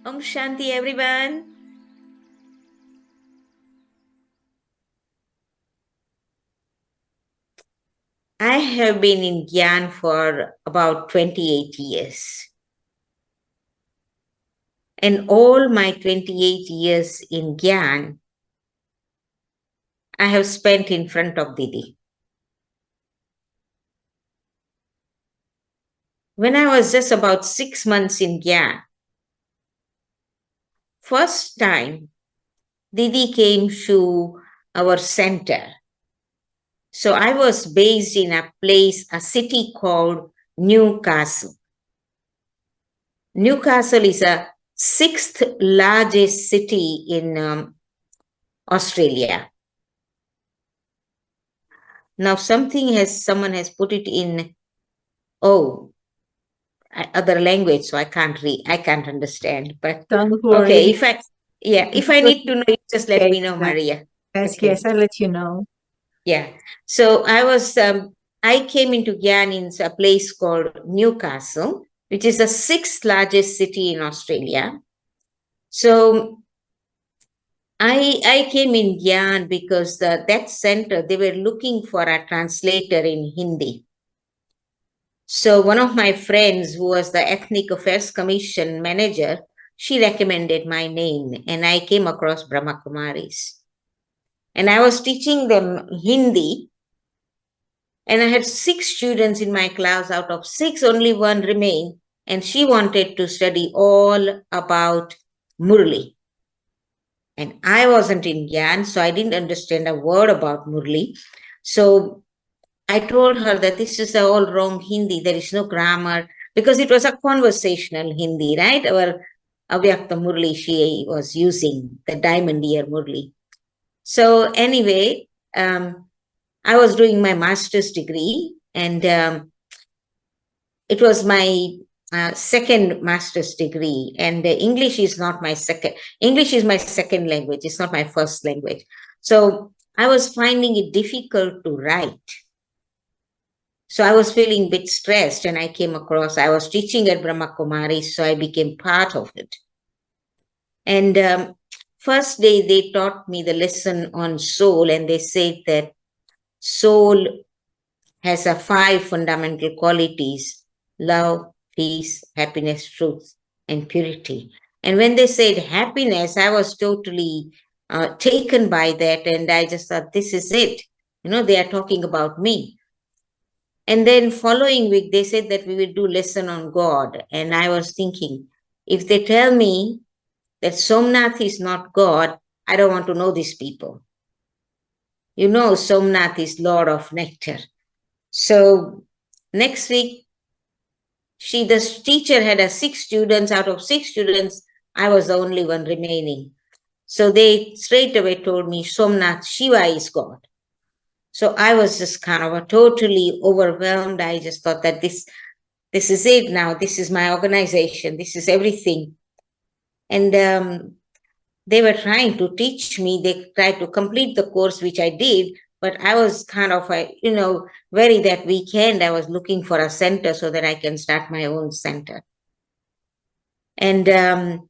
Om Shanti, everyone. I have been in Gyan for about 28 years. And all my 28 years in Gyan, I have spent in front of Didi. When I was just about 6 months in Gyan, first time Didi came to our center. So I was based in a city called Newcastle. Newcastle is a sixth largest city in Australia. Now someone has put it in other language, so I can't understand. But don't worry. Okay, if I need to know, you just let me know, Maria. Yes, Okay. yes, I'll let you know. Yeah. So I came into Gyan in a place called Newcastle, which is the sixth largest city in Australia. So I came in Gyan because that center, they were looking for a translator in Hindi. So one of my friends who was the Ethnic Affairs Commission manager, she recommended my name and I came across Brahma Kumaris. And I was teaching them Hindi and I had 6 students in my class. Out of 6, only one remained and she wanted to study all about Murli. And I wasn't in Gyan, so I didn't understand a word about Murli. So I told her that this is all wrong Hindi. There is no grammar because it was a conversational Hindi, right? Our Avyakta Murli, she was using the diamond ear Murli. So anyway, I was doing my master's degree and it was my second master's degree, and English is not my second. English is my second language. It's not my first language. So I was finding it difficult to write. So I was feeling a bit stressed, and I was teaching at Brahma Kumaris, so I became part of it. And first day they taught me the lesson on soul, and they said that soul has 5 fundamental qualities: love, peace, happiness, truth, and purity. And when they said happiness, I was totally taken by that. And I just thought, this is it. They are talking about me. And then following week, they said that we will do lesson on God. And I was thinking, if they tell me that Somnath is not God, I don't want to know these people. Somnath is Lord of Nectar. So next week, the teacher had 6 students. Out of 6 students, I was the only one remaining. So they straight away told me Somnath Shiva is God. So I was just kind of totally overwhelmed. I just thought that this is it now. This is my organization. This is everything. And they were trying to teach me. They tried to complete the course, which I did. But I was kind of, very that weekend, I was looking for a center so that I can start my own center. And the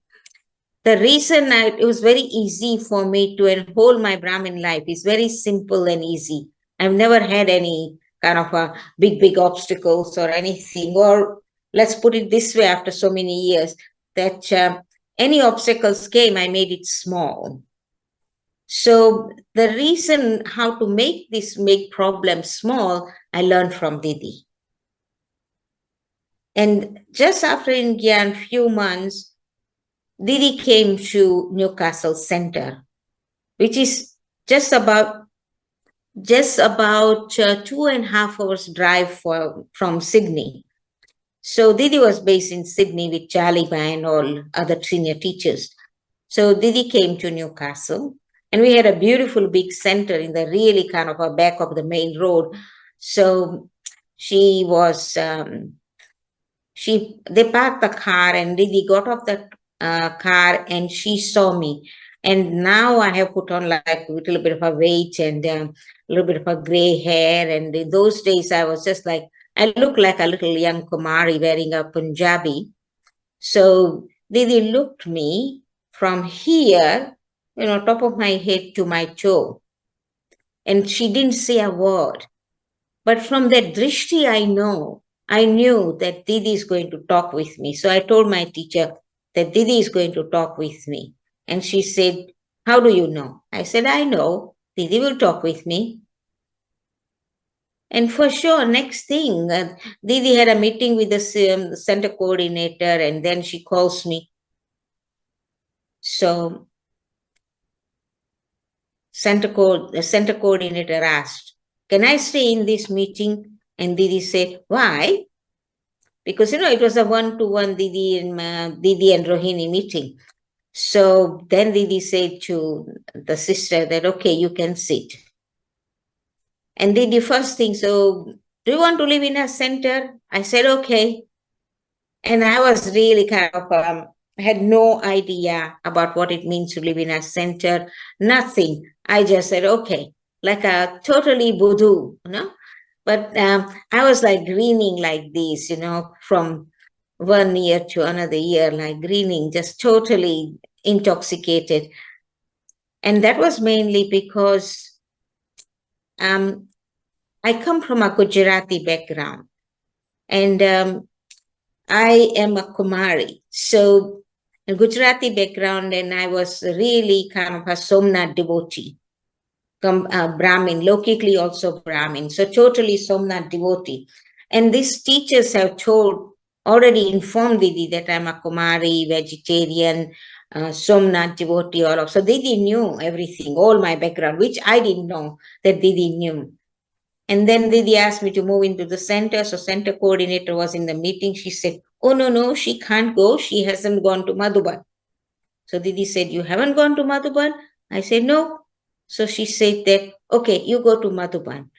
reason it was very easy for me to enroll my Brahmin life is very simple and easy. I've never had any kind of a big obstacles or anything. Or let's put it this way, after so many years, that any obstacles came, I made it small. So the reason how to make problems small, I learned from Didi. And just after in Gyan, few months, Didi came to Newcastle Center, which is just about 2.5 hours drive from Sydney. So Didi was based in Sydney with Jaliba and all other senior teachers. So Didi came to Newcastle, and we had a beautiful big center in the really kind of a back of the main road. So they parked the car, and Didi got off the car, and she saw me. And now I have put on like a little bit of a weight and a little bit of a gray hair. And in those days, I was just like, I look like a little young Kumari wearing a Punjabi. So Didi looked me from here, top of my head to my toe. And she didn't say a word. But from that drishti, I knew that Didi is going to talk with me. So I told my teacher that Didi is going to talk with me. And she said, how do you know? I said, I know. Didi will talk with me. And for sure, next thing, Didi had a meeting with the center coordinator, and then she calls me. So the center coordinator asked, can I stay in this meeting? And Didi said, why? Because, it was a one-to-one Didi and Rohini meeting. So then Didi said to the sister that, okay, you can sit. And Didi first thing, so do you want to live in a center? I said, okay. And I was really kind of, had no idea about what it means to live in a center, nothing. I just said, okay, like a totally voodoo, But I was like grinning like this, from one year to another year, like grinning, just totally intoxicated. And that was mainly because I come from a Gujarati background, and I am a Kumari. So a Gujarati background, and I was really kind of a Somnath devotee, Brahmin, locally also Brahmin. So totally Somnath devotee. And these teachers have already informed Didi that I'm a Kumari, vegetarian, Somnath devotee, all of. So Didi knew everything, all my background, which I didn't know that Didi knew. And then Didi asked me to move into the center. So center coordinator was in the meeting. She said, oh, no, she can't go. She hasn't gone to Madhuban. So Didi said, you haven't gone to Madhuban? I said, no. So she said that, okay, you go to Madhuban.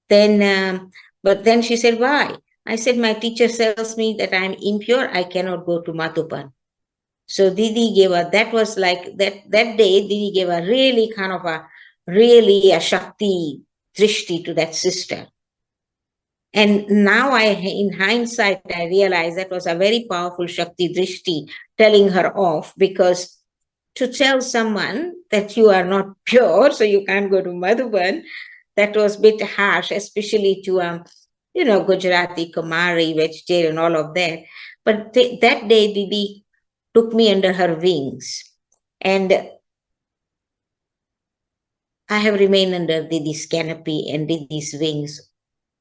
But then she said, why? I said, my teacher tells me that I'm impure. I cannot go to Madhuban. So Didi gave her, that was like, that day, Didi gave a really kind of a Shakti drishti to that sister. And now in hindsight, I realize that was a very powerful Shakti drishti telling her off, because to tell someone that you are not pure, so you can't go to Madhuban, that was a bit harsh, especially to, Gujarati, Kumari, vegetarian, all of that. But that day, Didi took me under her wings. And I have remained under Didi's canopy and Didi's wings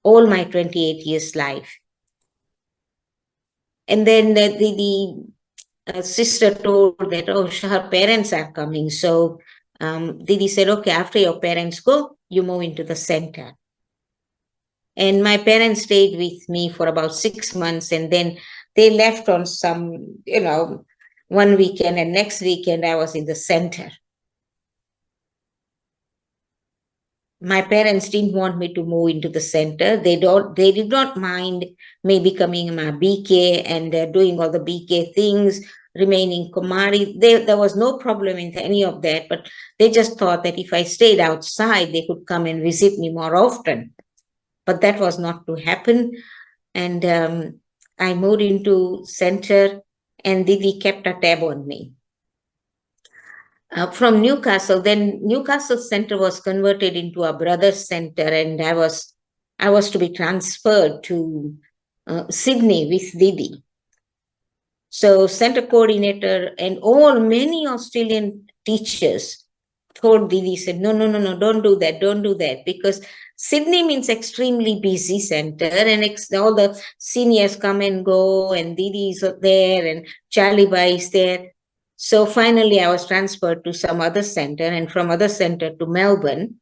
all my 28 years life. And then the sister told that, oh, her parents are coming. So Didi said, okay, after your parents go, you move into the center. And my parents stayed with me for about 6 months, and then they left on some, one weekend, and next weekend I was in the center. My parents didn't want me to move into the center. They did not mind me becoming my BK and doing all the BK things, remaining Kumari. There was no problem in any of that, but they just thought that if I stayed outside, they could come and visit me more often. But that was not to happen. And I moved into center, and Didi kept a tab on me. From Newcastle, then Newcastle Center was converted into a Brothers Center, and I was to be transferred to Sydney with Didi. So center coordinator and many Australian teachers told Didi, said, no, don't do that, because Sydney means extremely busy center, and all the seniors come and go, and Didi is there, and Charlie Bai is there. So finally, I was transferred to some other center, and from other center to Melbourne.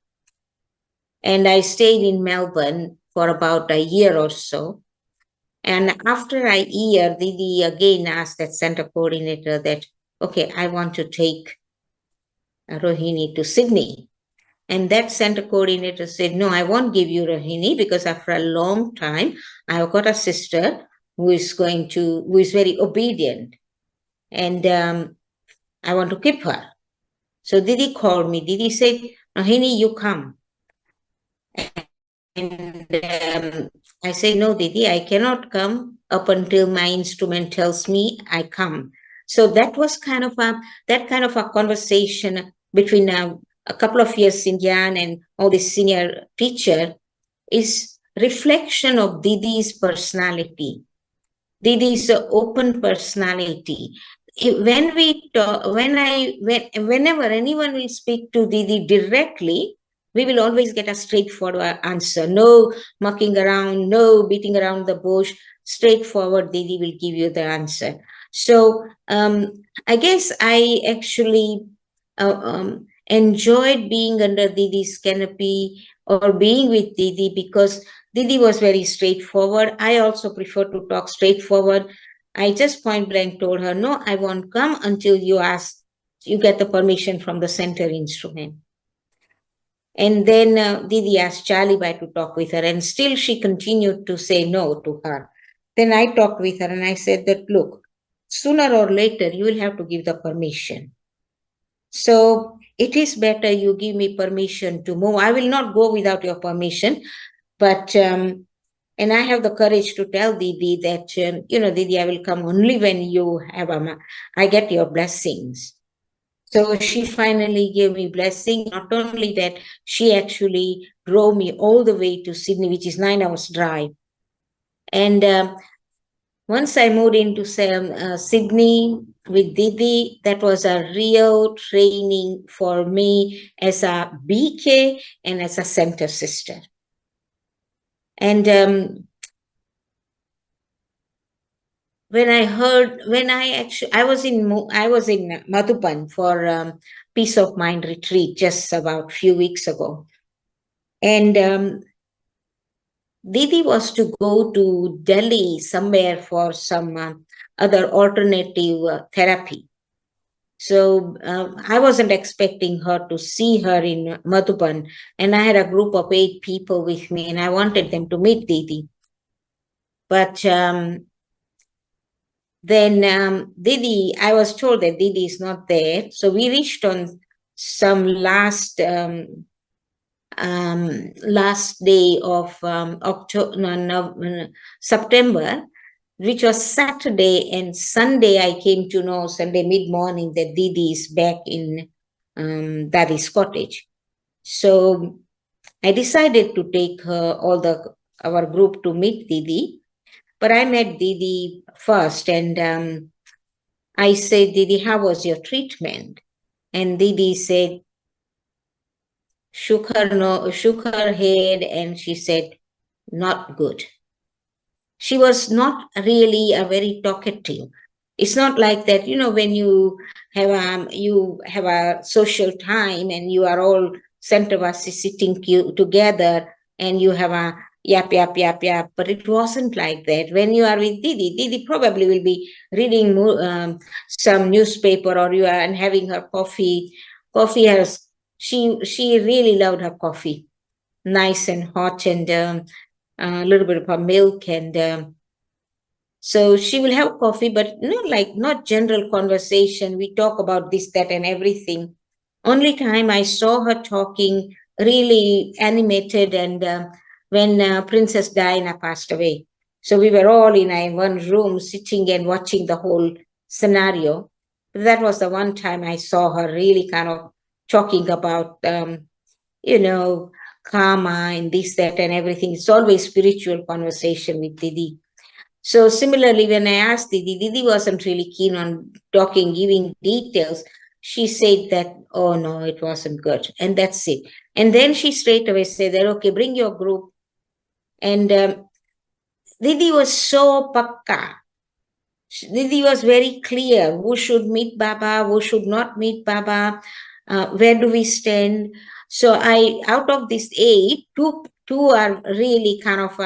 And I stayed in Melbourne for about a year or so. And after a year, Didi again asked that center coordinator that, okay, I want to take Rohini to Sydney. And that center coordinator said, no, I won't give you Rohini, because after a long time, I've got a sister who is very obedient. And I want to keep her. So Didi called me. Didi said, Rohini, you come. And I say, no, Didi, I cannot come up until my instrument tells me I come. So that was kind of a conversation between a couple of years Indian and all this senior teacher is reflection of Didi's personality. Didi's open personality. When we talk, whenever anyone will speak to Didi directly, we will always get a straightforward answer. No mucking around, no beating around the bush. Straightforward, Didi will give you the answer. So I guess I actually enjoyed being under Didi's canopy or being with Didi because Didi was very straightforward. I also prefer to talk straightforward. I just point blank told her, no, I won't come until you get the permission from the center instrument. And then Didi asked Charlie Bai to talk with her, and still she continued to say no to her. Then I talked with her and I said that, look, sooner or later you will have to give the permission. So it is better you give me permission to move. I will not go without your permission, but and I have the courage to tell Didi that, Didi, I will come only when you have I get your blessings. So she finally gave me blessing. Not only that, she actually drove me all the way to Sydney, which is 9 hours drive. And once I moved into Sydney with Didi, that was a real training for me as a BK and as a center sister. And I was in Madhuban for Peace of Mind retreat just about a few weeks ago. And Didi was to go to Delhi somewhere for some other alternative therapy. So I wasn't expecting her to see her in Madhuban, and I had a group of 8 people with me, and I wanted them to meet Didi. But then Didi, I was told that Didi is not there. So we reached on some last day of September, which was Saturday, and Sunday I came to know, Sunday mid-morning, that Didi is back in Daddy's cottage. So I decided to take our group to meet Didi. But I met Didi first, and I said, Didi, how was your treatment? And Didi said, shook her head, and she said, not good. She was not really a very talkative. It's not like that, when you have a social time and you are all center-versus sitting together and you have a yap, but it wasn't like that. When you are with Didi probably will be reading some newspaper, or you are and having her coffee. She really loved her coffee, nice and hot, and a little bit of her milk, and so she will have coffee, but not general conversation. We talk about this, that, and everything. Only time I saw her talking really animated, and when Princess Diana passed away. So we were all in one room sitting and watching the whole scenario. That was the one time I saw her really kind of talking about, karma and this, that, and everything. It's always spiritual conversation with Didi. So similarly, when I asked Didi wasn't really keen on talking, giving details. She said that, oh no, it wasn't good. And that's it. And then she straight away said that, okay, bring your group. And Didi was so pakka. Didi was very clear who should meet Baba, who should not meet Baba, where do we stand. So out of these 8, two are really kind of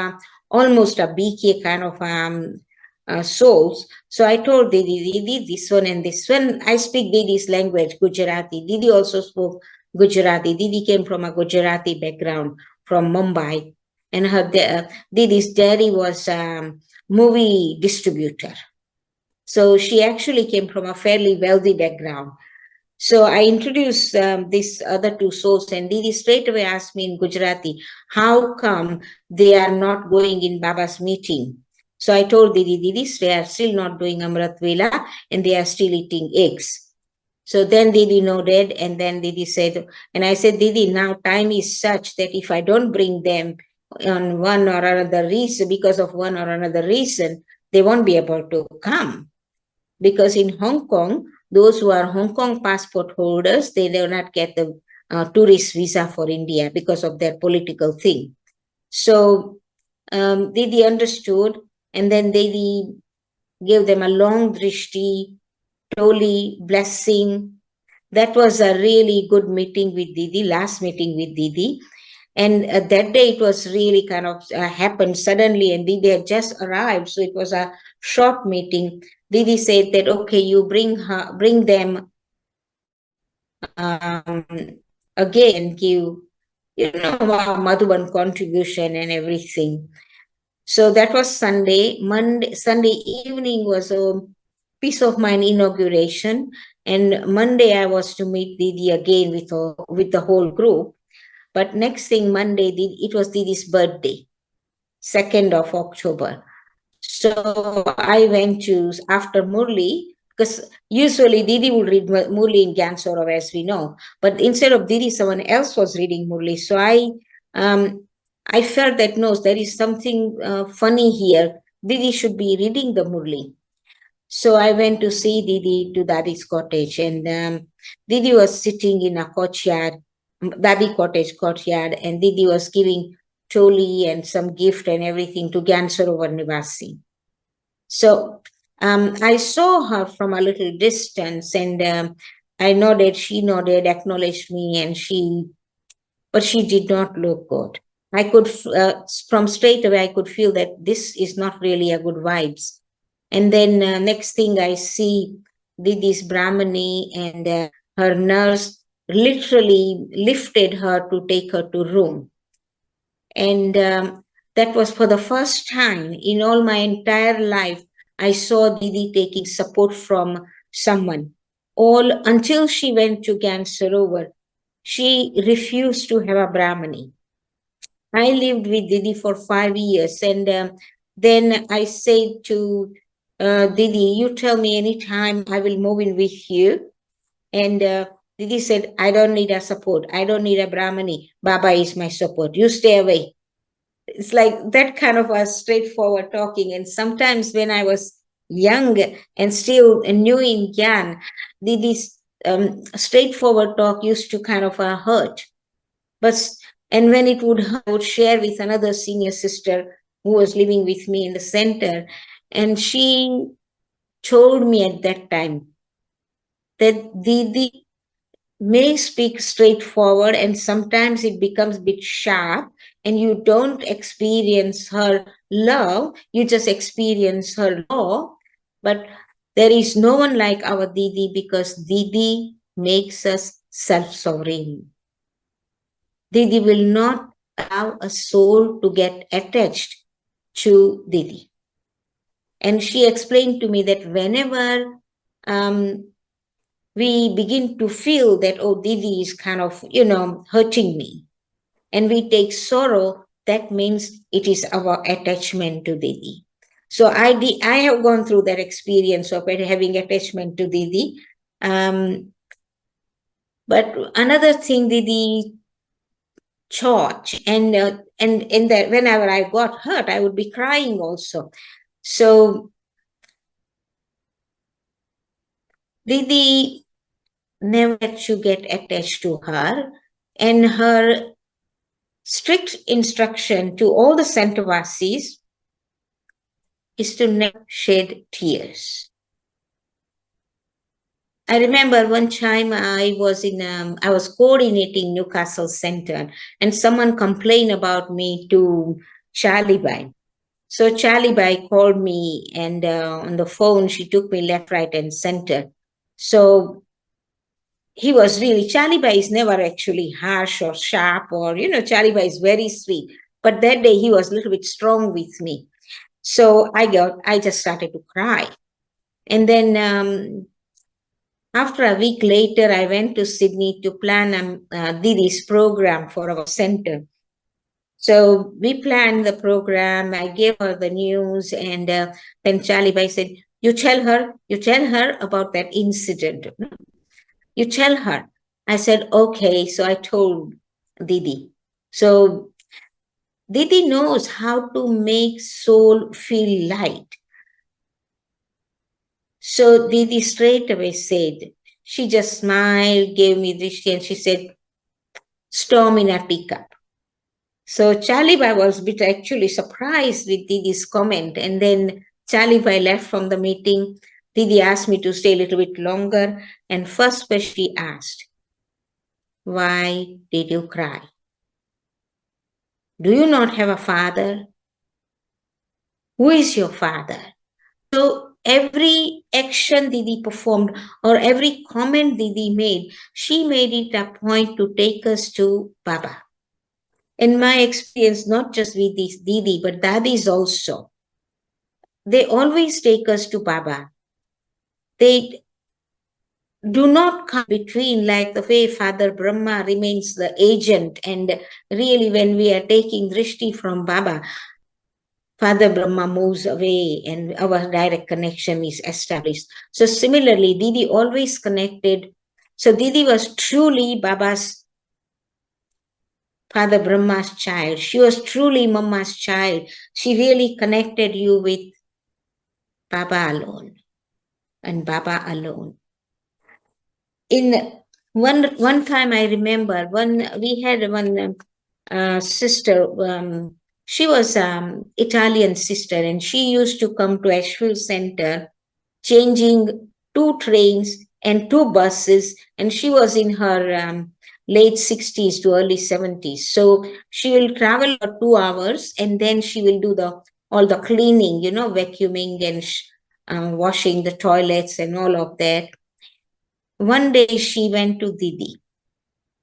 almost a BK kind of souls. So I told Didi, this one and this one. I speak Didi's language, Gujarati. Didi also spoke Gujarati. Didi came from a Gujarati background from Mumbai. And Didi's daddy was a movie distributor. So she actually came from a fairly wealthy background. So I introduced these other 2 souls, and Didi straight away asked me in Gujarati, how come they are not going in Baba's meeting? So I told Didi, they are still not doing Amrit Vela and they are still eating eggs. So then Didi nodded, and then Didi said, and I said, Didi, now time is such that if I don't bring them on one or another reason, because of one or another reason, they won't be able to come. Because in Hong Kong, those who are Hong Kong passport holders, they do not get the tourist visa for India because of their political thing. So Didi understood, and then Didi gave them a long drishti, toli, blessing. That was a really good meeting with Didi, last meeting with Didi. And that day it was really kind of happened suddenly, and Didi had just arrived. So it was a short meeting. Didi said that, okay, you bring them again and give, Madhuban contribution and everything. So that was Sunday. Sunday evening was a Peace of Mind inauguration, and Monday I was to meet Didi again with the whole group. But next thing Monday, it was Didi's birthday, 2nd of October. So I went to after Murli, because usually Didi would read Murli in Gyansarav, as we know. But instead of Didi, someone else was reading Murli. So I felt that no, there is something funny here. Didi should be reading the Murli. So I went to see Didi to Dadi's cottage, and Didi was sitting in a courtyard, Dadi cottage courtyard, and Didi was giving choli and some gift and everything to Gyansarovar Nivasi. So I saw her from a little distance, and I nodded, she nodded, acknowledged me, but she did not look good. I could, from straight away, I could feel that this is not really a good vibes. And then next thing I see Didi's Brahmani and her nurse literally lifted her to take her to room. And that was for the first time in all my entire life, I saw Didi taking support from someone. All until she went to Gansarovar, she refused to have a Brahmani. I lived with Didi for 5 years, and then I said to Didi, you tell me anytime, I will move in with you. And Didi said, I don't need a support. I don't need a Brahmani. Baba is my support. You stay away. It's like that kind of a straightforward talking. And sometimes when I was young and still new in Gyan, Didi's straightforward talk used to kind of hurt. And when it would hurt, I would share with another senior sister who was living with me in the center. And she told me at that time that Didi may speak straightforward and sometimes it becomes a bit sharp and you don't experience her love, you just experience her law. But there is no one like our Didi because Didi makes us self-sovereign. Didi will not allow a soul to get attached to Didi. And she explained to me that whenever we begin to feel that, oh, Didi is kind of, hurting me, and we take sorrow, that means it is our attachment to Didi. So I have gone through that experience of having attachment to Didi. But another thing Didi taught, and that whenever I got hurt, I would be crying also. So Didi never let you get attached to her, and her strict instruction to all the Santavasis is to never shed tears. I remember one time I was coordinating Newcastle Center, and someone complained about me to Charlie Bai. So Charlie Bai called me, and on the phone she took me left, right, and center. So he was really, Charlie Bai is never actually harsh or sharp or, Charlie Bai is very sweet. But that day he was a little bit strong with me. So I just started to cry. And then after a week later, I went to Sydney to plan Didi's program for our center. So we planned the program. I gave her the news, and then Charlie Bai said, you tell her about that incident. You tell her." I said, "Okay." So I told Didi. So Didi knows how to make soul feel light. So Didi straight away said, she just smiled, gave me this, and she said, "Storm in a teacup." So Charlie Bai was a bit actually surprised with Didi's comment. And then Charlie Bai left from the meeting. Didi asked me to stay a little bit longer. And first question she asked, "Why did you cry? Do you not have a father? Who is your father?" So every action Didi performed or every comment Didi made, she made it a point to take us to Baba. In my experience, not just with this Didi, but Dadis also, they always take us to Baba. They do not come between, like the way Father Brahma remains the agent. And really, when we are taking drishti from Baba, Father Brahma moves away and our direct connection is established. So similarly, Didi always connected. So Didi was truly Baba's, Father Brahma's child. She was truly Mama's child. She really connected you with Baba alone and Baba alone. In one time I remember, we had one sister. She was Italian sister, and she used to come to Asheville Center, changing two trains and two buses, and she was in her late 60s to early 70s. So she will travel for 2 hours, and then she will do the all the cleaning, vacuuming and washing the toilets and all of that. One day she went to Didi.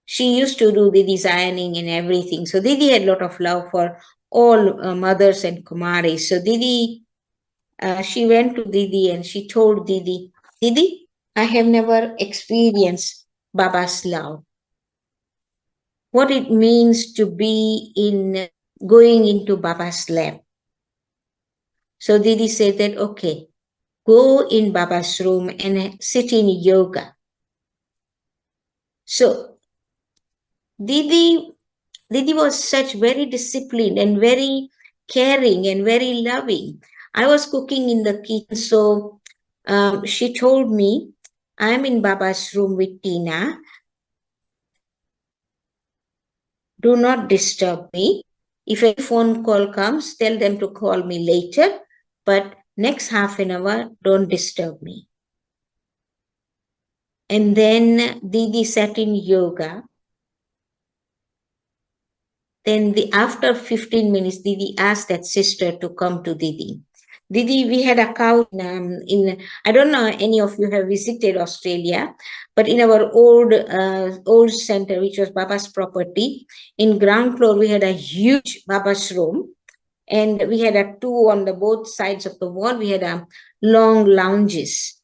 She used to do Didi's ironing and everything. So Didi had a lot of love for all mothers and Kumaris. So Didi, she went to Didi and she told Didi, "Didi, I have never experienced Baba's love. What it means to be in going into Baba's lap." So Didi said that, "Okay, go in Baba's room and sit in yoga." So Didi was such very disciplined and very caring and very loving. I was cooking in the kitchen, so she told me, "I'm in Baba's room with Tina. Do not disturb me. If a phone call comes, tell them to call me later, but next half an hour, don't disturb me." And then Didi sat in yoga. Then after 15 minutes, Didi asked that sister to come to Didi. Didi, we had a couch I don't know any of you have visited Australia, but in our old center, which was Baba's property, in ground floor, we had a huge Baba's room. And we had a two on the both sides of the wall. We had a long lounges.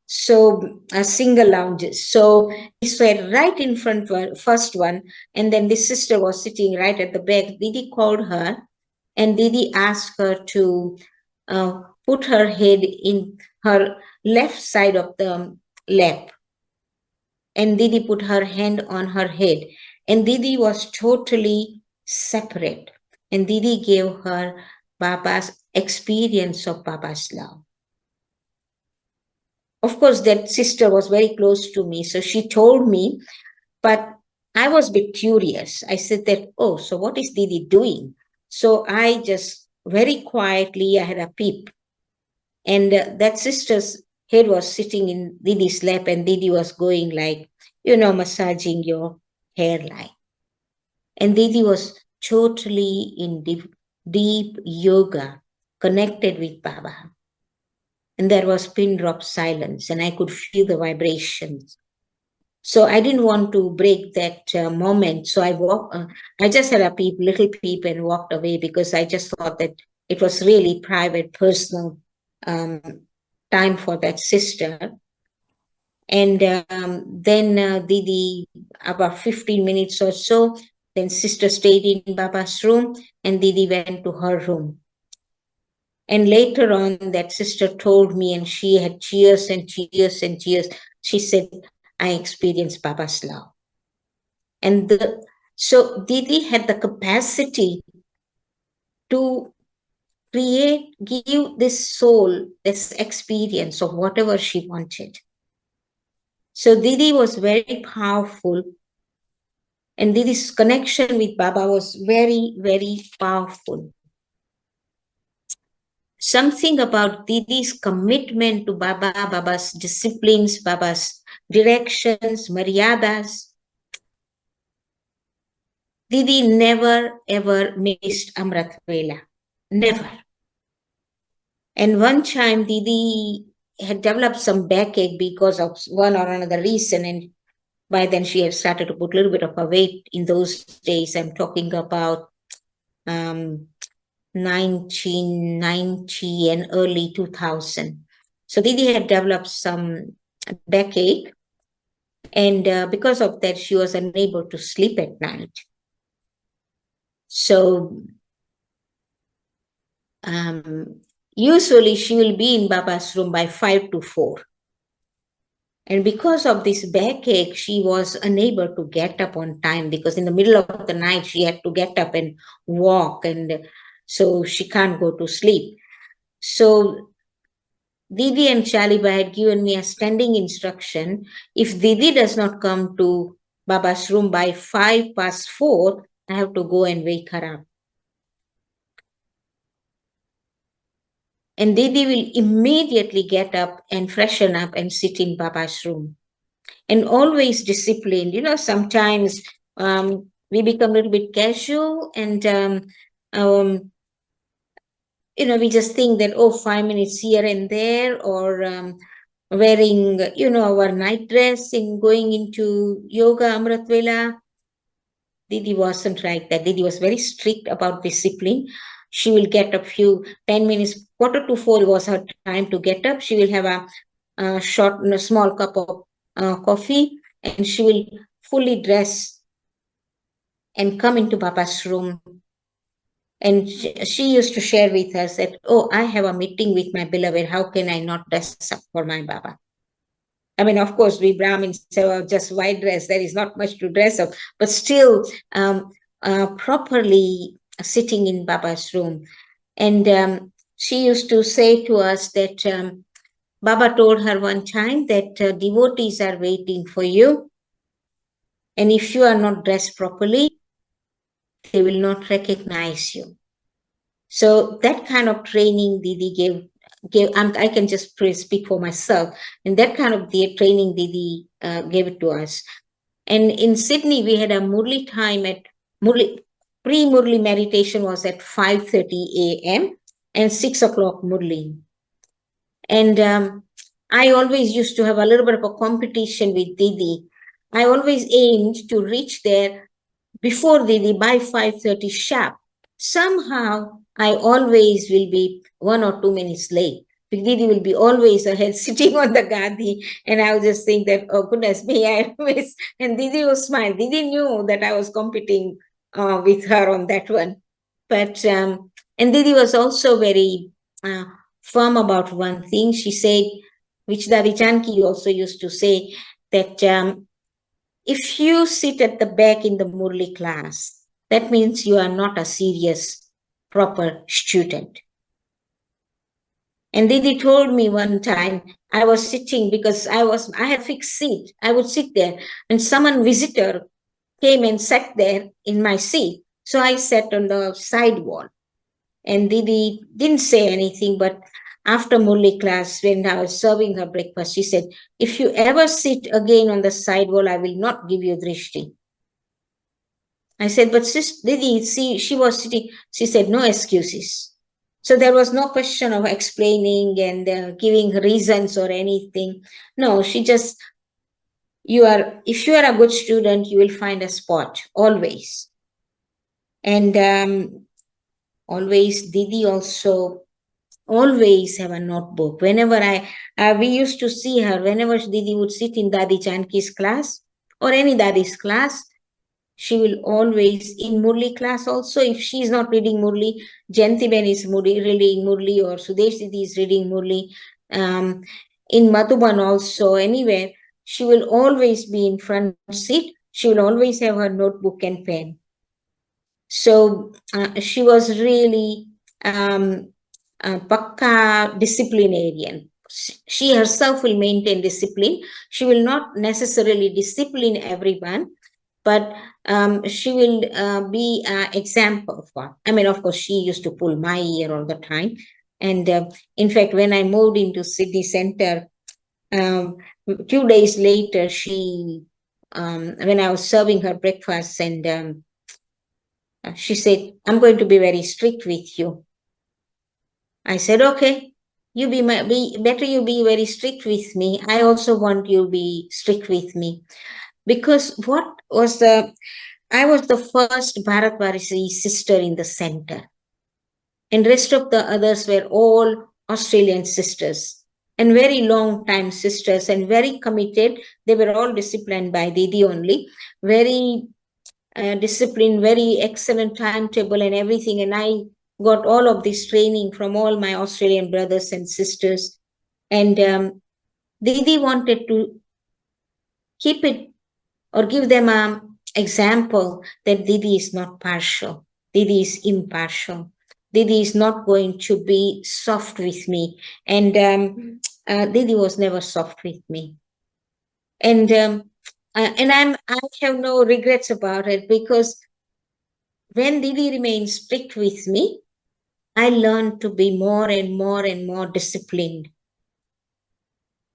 So a single lounges. So we sat right in front first one, and then the sister was sitting right at the back. Didi called her, and Didi asked her to put her head in her left side of the lap, and Didi put her hand on her head, and Didi was totally separate, and Didi gave her Baba's experience of Baba's love. Of course, that sister was very close to me, so she told me, but I was a bit curious. I said that, "Oh, so what is Didi doing?" So I just very quietly, I had a peep, and that sister's head was sitting in Didi's lap, and Didi was going like, massaging your hairline. And Didi was totally in deep yoga, connected with Baba. And there was pin drop silence, and I could feel the vibrations. So I didn't want to break that moment. So I just had a little peep, and walked away because I just thought that it was really private, personal time for that sister. And then Didi, about 15 minutes or so, Then sister stayed in Baba's room and Didi went to her room. And later on, that sister told me, and she had tears and tears and tears. She said, I experienced Baba's love. And so Didi had the capacity to give this soul this experience of whatever she wanted. So Didi was very powerful, and Didi's connection with Baba was very, very powerful. Something about Didi's commitment to Baba, Baba's disciplines, Baba's directions, maryadas. Didi never ever missed Amrit Vela. Never. And one time Didi had developed some backache because of one or another reason, and by then she had started to put a little bit of a weight in those days. I'm talking about 1990 and early 2000. So Didi had developed some backache, and because of that, she was unable to sleep at night. So usually she will be in Baba's room by 5 to 4. And because of this backache, she was unable to get up on time, because in the middle of the night, she had to get up and walk, and so she can't go to sleep. So Didi and Chaliba had given me a standing instruction. If Didi does not come to Baba's room by 5 past 4, I have to go and wake her up. And Didi will immediately get up and freshen up and sit in Baba's room. And always disciplined. Sometimes we become a little bit casual, and we just think that, 5 minutes here and there, or wearing, our night dress and going into yoga, Amrit Vela. Didi wasn't like that. Didi was very strict about discipline. She will get up 10 minutes, 3:45 was her time to get up. She will have a small cup of coffee, and she will fully dress and come into Baba's room. And she used to share with us that, I have a meeting with my beloved. How can I not dress up for my Baba? I mean, of course, we Brahmins have just white dress. There is not much to dress up, but still properly sitting in Baba's room. And she used to say to us that Baba told her one time that devotees are waiting for you. And if you are not dressed properly, they will not recognize you. So that kind of training Didi gave, I can just speak for myself, and that kind of training Didi gave it to us. And in Sydney, we had a Murli time at pre-Murli meditation was at 5:30 a.m. and 6 o'clock Murli. And I always used to have a little bit of a competition with Didi. I always aimed to reach there before Didi by 5:30 sharp. Somehow, I always will be 1 or 2 minutes late. Didi will be always ahead, sitting on the Gandhi, and I would just think that, oh goodness me, I miss. And Didi was smiling. Didi knew that I was competing with her on that one. But and Didi was also very firm about one thing. She said, which Dadi Chanki also used to say, that if you sit at the back in the Murli class, that means you are not a serious, proper student. And Didi told me one time, I was sitting because I had fixed seat. I would sit there, and visitor came and sat there in my seat. So I sat on the side wall. And Didi didn't say anything, but after Murli class, when I was serving her breakfast, she said, if you ever sit again on the side wall, I will not give you drishti. I said, but sis, Didi, see, she was sitting. She said, no excuses. So there was no question of explaining and giving reasons or anything. No, she just, if you are a good student, you will find a spot, always. And always, Didi also always have a notebook. Whenever we used to see her, whenever Didi would sit in Dadi Chanki's class or any Dadi's class, She will always, in Murli class also, if she is not reading Murli, Jayantiben is reading Murli, or Sudesh Didi is reading Murli. In Madhuban also, anywhere, she will always be in front seat. She will always have her notebook and pen. So she was really pakka disciplinarian. She herself will maintain discipline. She will not necessarily discipline everyone, but she will be an example for. I mean, of course, she used to pull my ear all the time. And in fact, when I moved into city center, a few days later, when I was serving her breakfast, and she said, "I'm going to be very strict with you." I said, "Okay, better you be very strict with me. I also want you to be strict with me." Because I was the first Bharatvarisi sister in the center. And rest of the others were all Australian sisters. And very long time sisters and very committed. They were all disciplined by Didi only. Very discipline, very excellent timetable and everything. And I got all of this training from all my Australian brothers and sisters. And Didi wanted to keep it or give them an example that Didi is not partial. Didi is impartial. Didi is not going to be soft with me. And Didi was never soft with me. And I have no regrets about it, because when Didi remained strict with me, I learned to be more and more and more disciplined.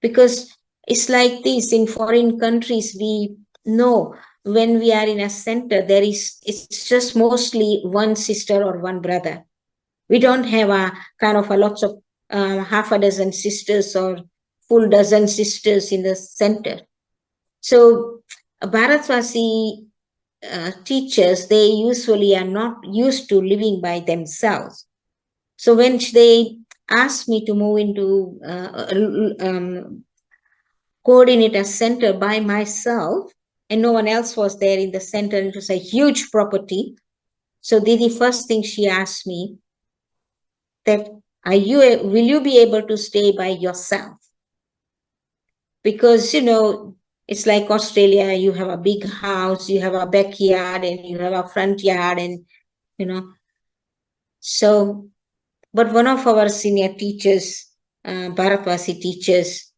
Because it's like this, in foreign countries, we know when we are in a center, it's just mostly one sister or one brother. We don't have a kind of a lots of half a dozen sisters or full dozen sisters in the center. So Bharatvasi teachers, they usually are not used to living by themselves. So when they asked me to move into coordinate a center by myself, and no one else was there in the center, it was a huge property. So the first thing she asked me that, will you be able to stay by yourself? Because, it's like Australia, you have a big house, you have a backyard, and you have a front yard, and, so, but one of our senior teachers, Bharatvasi teachers,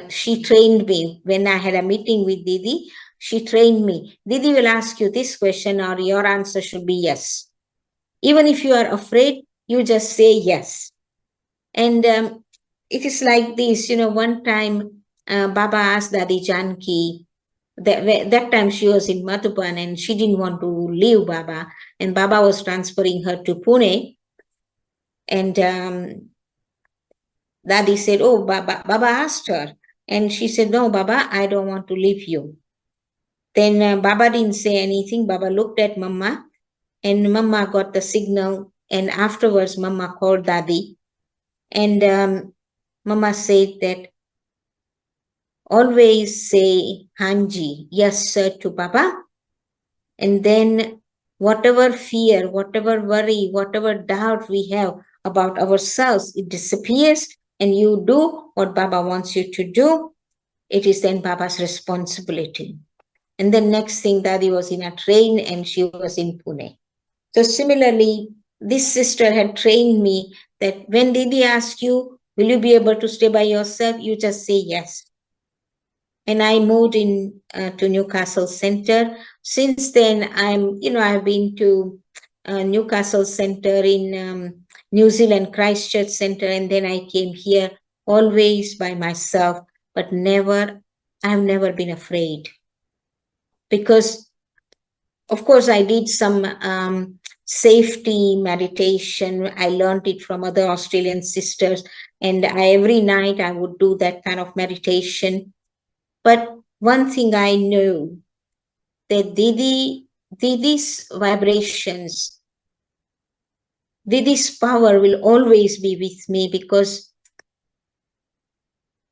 she trained me. When I had a meeting with Didi, she trained me. Didi will ask you this question, or your answer should be yes. Even if you are afraid, you just say yes. And it is like this, one time Baba asked Dadi Janki, that time she was in Madhuban and she didn't want to leave Baba, and Baba was transferring her to Pune. And Dadi said, "Oh, Baba asked her." And she said, "No, Baba, I don't want to leave you." Then Baba didn't say anything. Baba looked at Mama, and Mama got the signal. And afterwards, Mama called Dadi. And Mama said that, "Always say Hanji, yes sir, to Baba. And then whatever fear, whatever worry, whatever doubt we have about ourselves, it disappears, and you do what Baba wants you to do. It is then Baba's responsibility." And then next thing, Dadi was in a train and she was in Pune. So similarly, this sister had trained me that when Didi asks you, "Will you be able to stay by yourself?" you just say yes. And I moved in to Newcastle Center. Since then, I've been to Newcastle Center in New Zealand, Christchurch Center, and then I came here always by myself, but I've never been afraid. Because, of course, I did some safety meditation. I learned it from other Australian sisters, and every night I would do that kind of meditation. But one thing I know, that Didi's vibrations, Didi's power will always be with me, because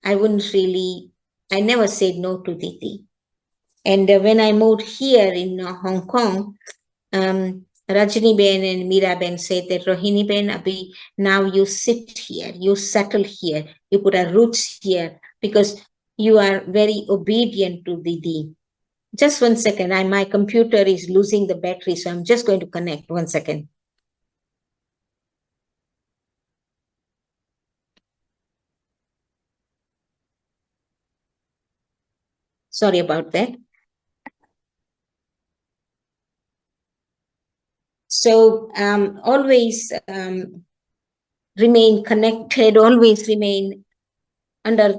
I never said no to Didi. And when I moved here in Hong Kong, Rajini Ben and Meera Ben said that Rohini Ben, Abhi, now you sit here, you settle here, you put our roots here because you are very obedient to Didi. Just 1 second, my computer is losing the battery, so I'm just going to connect. 1 second. Sorry about that. So always remain connected, always remain under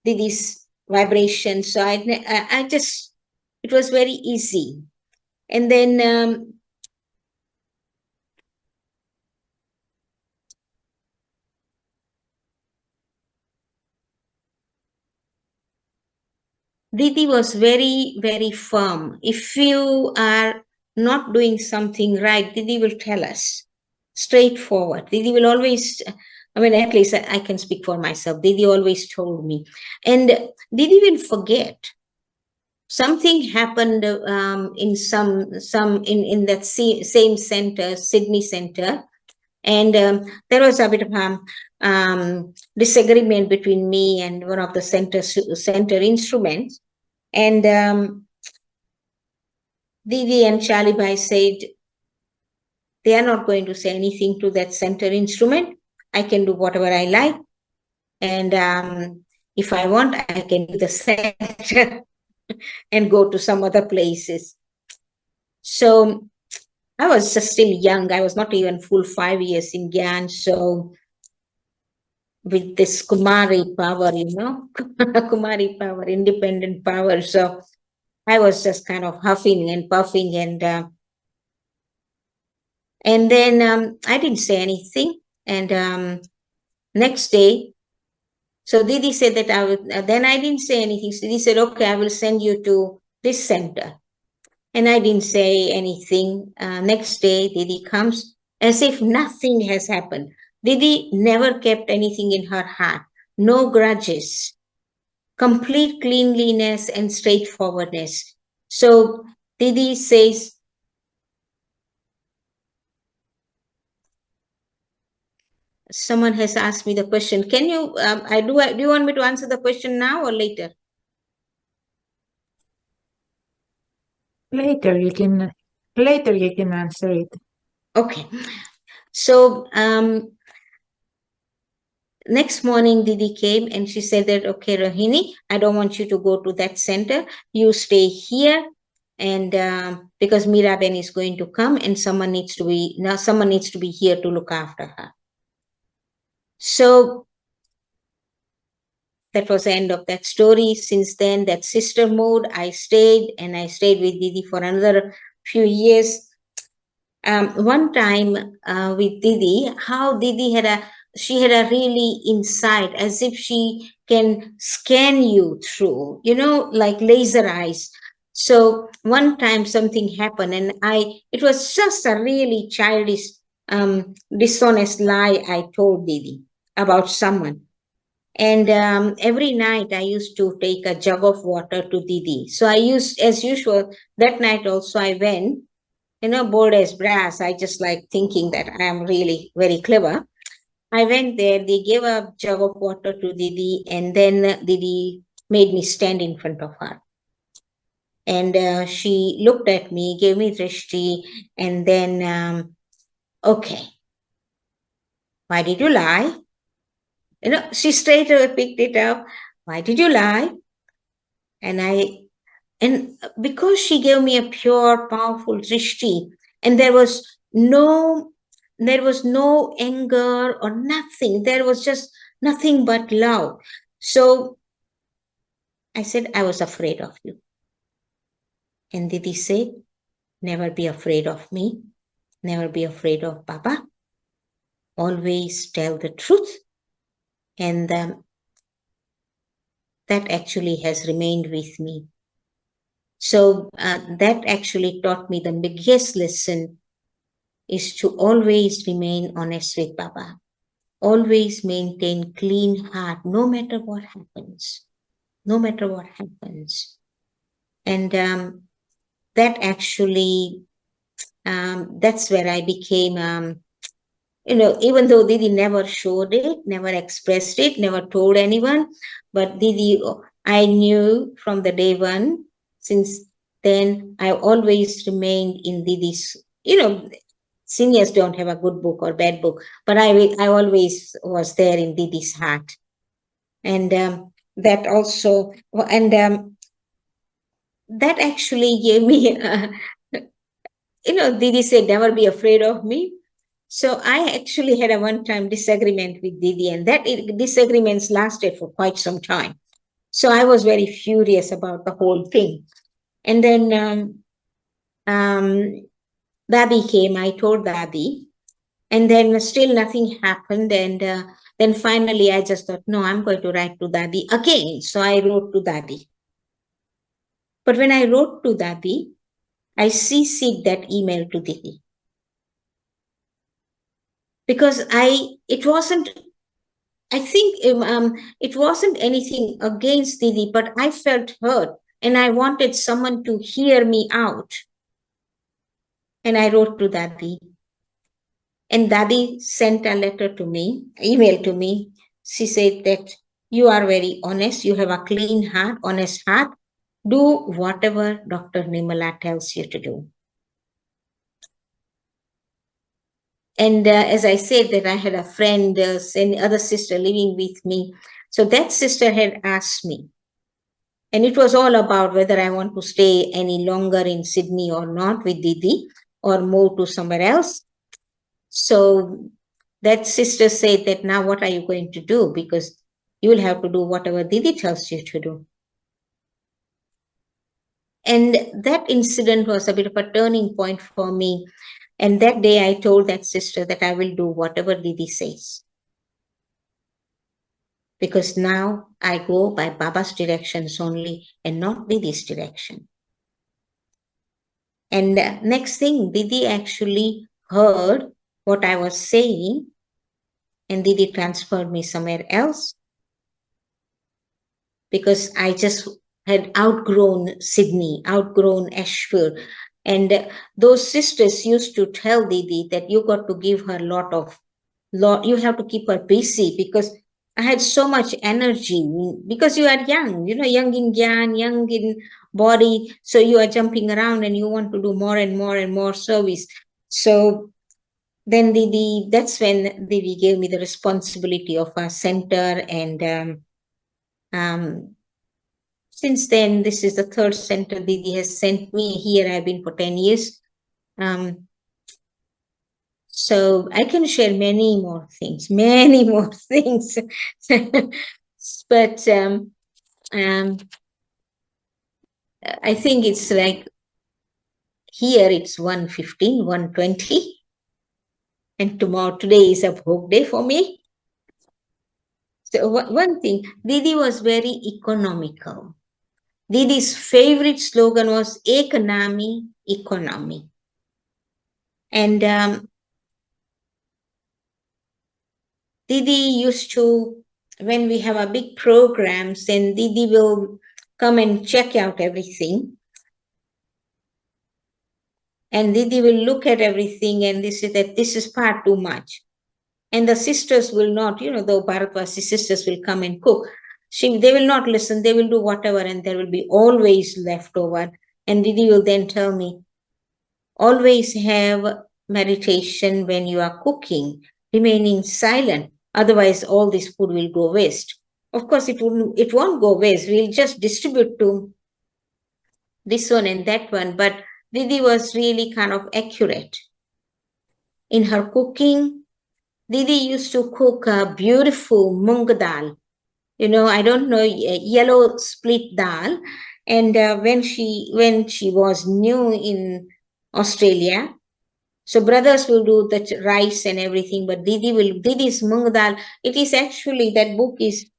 Didi's vibration. So I just, it was very easy. And then Didi was very, very firm. If you are not doing something right, Didi will tell us straightforward. Didi will always, I mean, at least I can speak for myself. Didi always told me. And Didi will forget. Something happened in in that same center, Sydney center, and there was a bit of disagreement between me and one of the center instruments. And Didi and Charlie Bhai said, they are not going to say anything to that center instrument. I can do whatever I like. And if I want, I can do the center and go to some other places. So I was just still young. I was not even full 5 years in Gyan. So with this Kumari power, Kumari power, independent power. So I was just kind of huffing and puffing, and then I didn't say anything. And next day, so Didi said that I would. Then I didn't say anything. So Didi said, "Okay, I will send you to this center." And I didn't say anything. Next day, Didi comes as if nothing has happened. Didi never kept anything in her heart. No grudges. Complete cleanliness and straightforwardness. So Didi says, someone has asked me the question. Can you, do you want me to answer the question now or later? Later you can answer it. Okay. So next morning, Didi came and she said that, okay, Rohini, I don't want you to go to that center. You stay here. And because Miraben is going to come and someone needs to be here to look after her. So that was the end of that story. Since then, that sister mode, I stayed with Didi for another few years. One time with Didi, how Didi she had a really insight, as if she can scan you through, like laser eyes. So one time something happened, and it was just a really childish, dishonest lie I told Didi about someone. And every night I used to take a jug of water to Didi. So I used, as usual, that night also I went, bold as brass. I just like thinking that I am really very clever. I went there, they gave a jug of water to Didi, and then Didi made me stand in front of her. And she looked at me, gave me drishti, and then, okay, why did you lie? She straight away picked it up. Why did you lie? And because she gave me a pure, powerful drishti, and there was no anger or nothing. There was just nothing but love. So I said, I was afraid of you. And Didi said, never be afraid of me. Never be afraid of Baba. Always tell the truth. And that actually has remained with me. So that actually taught me the biggest lesson is to always remain honest with Baba. Always maintain clean heart, no matter what happens. No matter what happens. And that actually, that's where I became, even though Didi never showed it, never expressed it, never told anyone, but Didi, I knew from the day one. Since then, I always remained in Didi's, seniors don't have a good book or bad book, but I always was there in Didi's heart. And that also, and that actually gave me, Didi said, never be afraid of me. So I actually had a one-time disagreement with Didi, and that disagreements lasted for quite some time. So I was very furious about the whole thing. And then Dadi came, I told Dadi, and then still nothing happened. And then finally I just thought, no, I'm going to write to Dadi again. So I wrote to Dadi. But when I wrote to Dadi, I CC'd that email to Didi. Because it wasn't anything against Didi, but I felt hurt and I wanted someone to hear me out. And I wrote to Dadi. And Dadi sent a email to me. She said that you are very honest, you have a clean heart, honest heart. Do whatever Dr. Nirmala tells you to do. And as I said, that I had a friend, other sister living with me. So that sister had asked me, and it was all about whether I want to stay any longer in Sydney or not with Didi or move to somewhere else. So that sister said that, now what are you going to do? Because you will have to do whatever Didi tells you to do. And that incident was a bit of a turning point for me. And that day I told that sister that I will do whatever Didi says. Because now I go by Baba's directions only and not Didi's direction. And next thing, Didi actually heard what I was saying, and Didi transferred me somewhere else because I just had outgrown Sydney, outgrown Asheville. And those sisters used to tell Didi that you got to give her you have to keep her busy, because I had so much energy, because you are young, young in gyan, young in body. So you are jumping around and you want to do more and more and more service. So then that's when Didi gave me the responsibility of our center. And since then, this is the third center Didi has sent me. Here I've been for 10 years. So I can share many more things. But I think it's like here it's 1:15, 1:20. And today is a bhog day for me. So one thing, Didi was very economical. Didi's favorite slogan was Ek Nami Economy. And Didi used to, when we have a big programs, then Didi will come and check out everything. And Didi will look at everything and they say that this is far too much. And the sisters will not, the Bharatwasi sisters will come and cook. They will not listen, they will do whatever, and there will be always leftover. And Didi will then tell me, always have meditation when you are cooking, remaining silent. Otherwise, all this food will go waste. Of course, it won't go waste. We'll just distribute to this one and that one. But Didi was really kind of accurate. In her cooking, Didi used to cook a beautiful mung dal. I don't know, yellow split dal. And when she was new in Australia, so brothers will do the rice and everything, but Didi's mung dal. It is actually, that book is,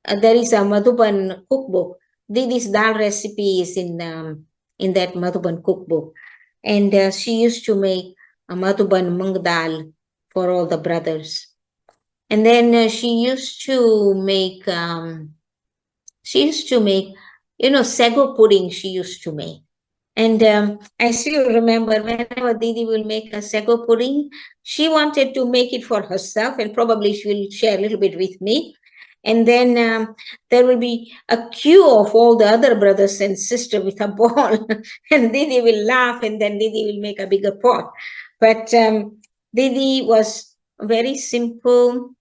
there is a Madhuban cookbook. Didi's dal recipe is in that Madhuban cookbook. And she used to make a Madhuban mung dal for all the brothers. And then she used to make sago pudding she used to make. And I still remember whenever Didi will make a sago pudding, she wanted to make it for herself, and probably she will share a little bit with me. And then there will be a queue of all the other brothers and sisters with a ball, and Didi will laugh, and then Didi will make a bigger pot. But Didi was very simple,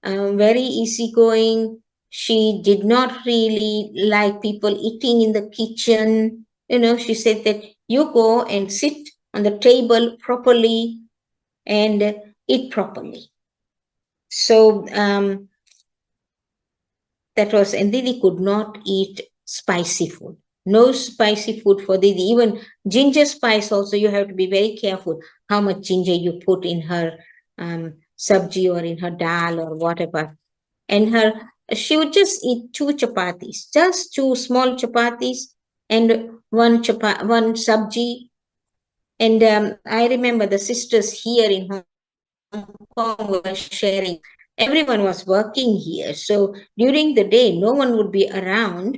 very easygoing. She did not really like people eating in the kitchen. She said that you go and sit on the table properly and eat properly. So that was, and Didi could not eat spicy food. No spicy food for Didi. Even ginger spice also, you have to be very careful how much ginger you put in her sabji or in her dal or whatever. And she would just eat 2 chapatis, just 2 small chapatis and one sabji. And I remember the sisters here in Hong Kong were sharing. Everyone was working here. So during the day, no one would be around.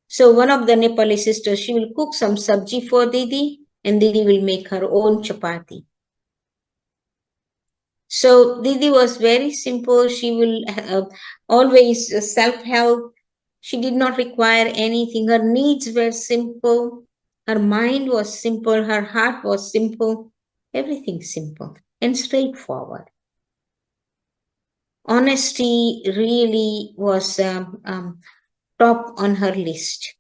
So one of the Nepali sisters, she will cook some sabji for Didi, and Didi will make her own chapati. So Didi was very simple. She will always self-help. She did not require anything. Her needs were simple. Her mind was simple. Her heart was simple. Everything simple and straightforward. Honesty really was top on her list.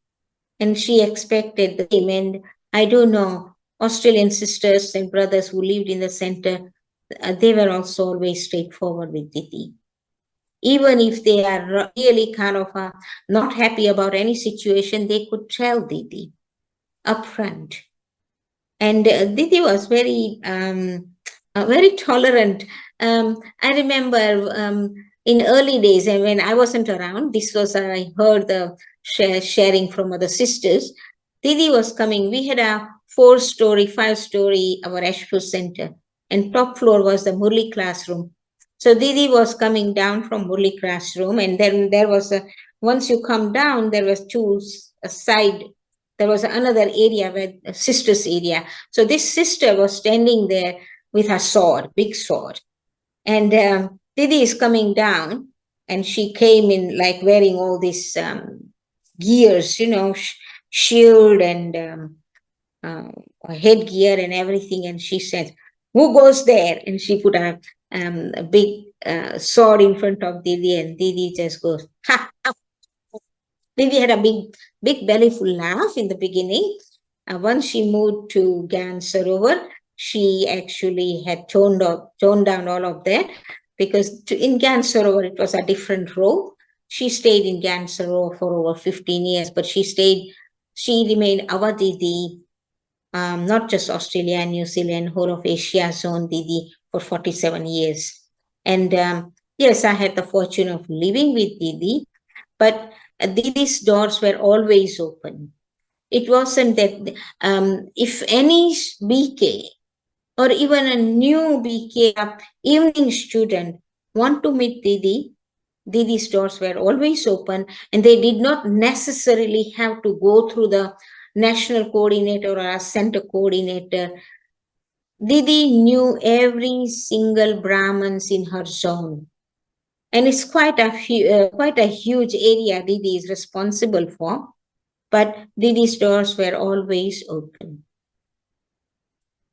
And she expected the same. And I do know Australian sisters and brothers who lived in the center, they were also always straightforward with Didi. Even if they are really kind of not happy about any situation, they could tell Didi upfront. And Didi was very tolerant. I remember in early days, and when I wasn't around, this was I heard the sharing from other sisters. Didi was coming. We had a 4-story, 5-story our Ashfield Center, and top floor was the Murli classroom. So Didi was coming down from Murli classroom, and then there was once you come down, there was a side. There was another area where sister's area. So this sister was standing there with her sword, big sword. And Didi is coming down, and she came in like wearing all these gears, shield and headgear and everything. And she said, "Who goes there?" And she put a big sword in front of Didi, and Didi just goes, "Ha!" Didi had a big bellyful laugh in the beginning. Once she moved to Gyan Sarovar, she actually had toned down all of that, because in Gyan Sarovar it was a different role. She stayed in Gyan Sarovar for over 15 years, but she remained our Didi, not just Australia and New Zealand, whole of Asia zone Didi for 47 years. And yes, I had the fortune of living with Didi, but Didi's doors were always open. It wasn't that if any BK or even a new BK evening student want to meet Didi, Didi's doors were always open, and they did not necessarily have to go through the national coordinator or a center coordinator. Didi knew every single Brahmins in her zone. And it's quite a huge area Didi is responsible for, but Didi's doors were always open.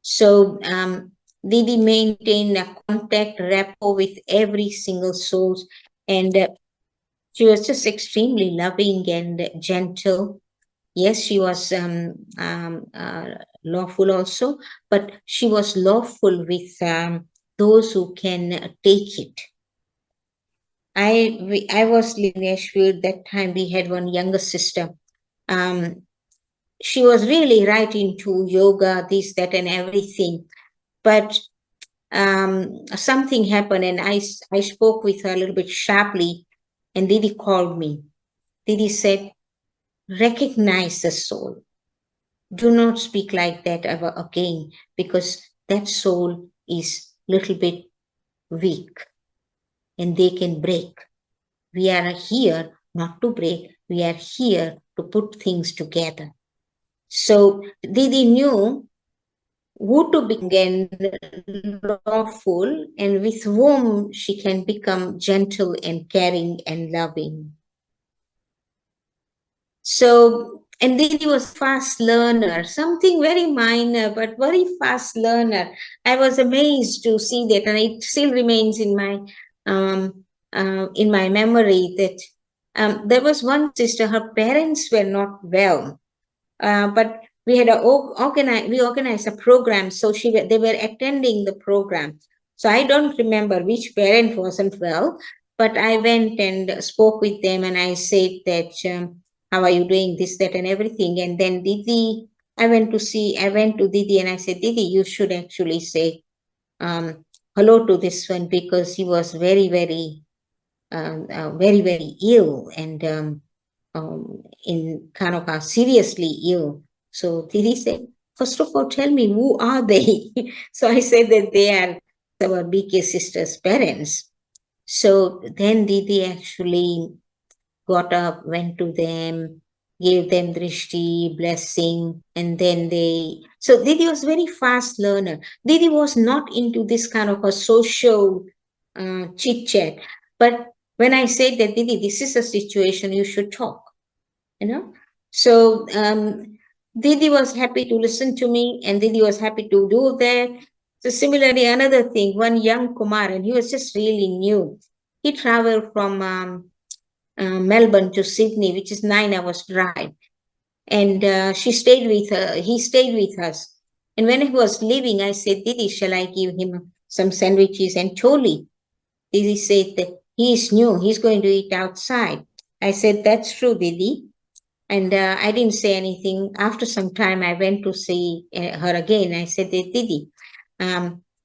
So Didi maintained a contact rapport with every single soul, and she was just extremely loving and gentle. Yes, she was lawful also, but she was lawful with those who can take it. I was living in Ashfield that time. We had one younger sister. She was really right into yoga, this, that, and everything. But something happened, and I spoke with her a little bit sharply, and Didi called me. Didi said, "Recognize the soul. Do not speak like that ever again, because that soul is a little bit weak and they can break. We are here not to break. We are here to put things together. So Didi knew who to be again lawful and with whom she can become gentle and caring and loving. So, and Didi was fast learner, something very minor, but very fast learner. I was amazed to see that, and it still remains in my memory that there was one sister, her parents were not well, but we had we organized a program, so they were attending the program. So I don't remember which parent wasn't well, but I went and spoke with them, and I said that how are you doing, this, that, and everything. And then Didi, I went to Didi, and I said, Didi, you should actually say hello to this one, because he was very, very, very, very ill, and in kind of seriously ill. So Didi said, first of all, tell me, who are they? So I said that they are our BK sister's parents. So then Didi actually got up, went to them, gave them drishti, blessing, and then so Didi was very fast learner. Didi was not into this kind of a social chit chat. But when I said that, Didi, this is a situation, you should talk, you know. So Didi was happy to listen to me, and Didi was happy to do that. So similarly, another thing, one young Kumar, and he was just really new. He traveled from Melbourne to Sydney, which is 9 hours drive. And he stayed with us. And when he was leaving, I said, Didi, shall I give him some sandwiches and choli? Didi said that he is new, he's going to eat outside. I said, that's true, Didi. And I didn't say anything. After some time, I went to see her again. I said, Didi,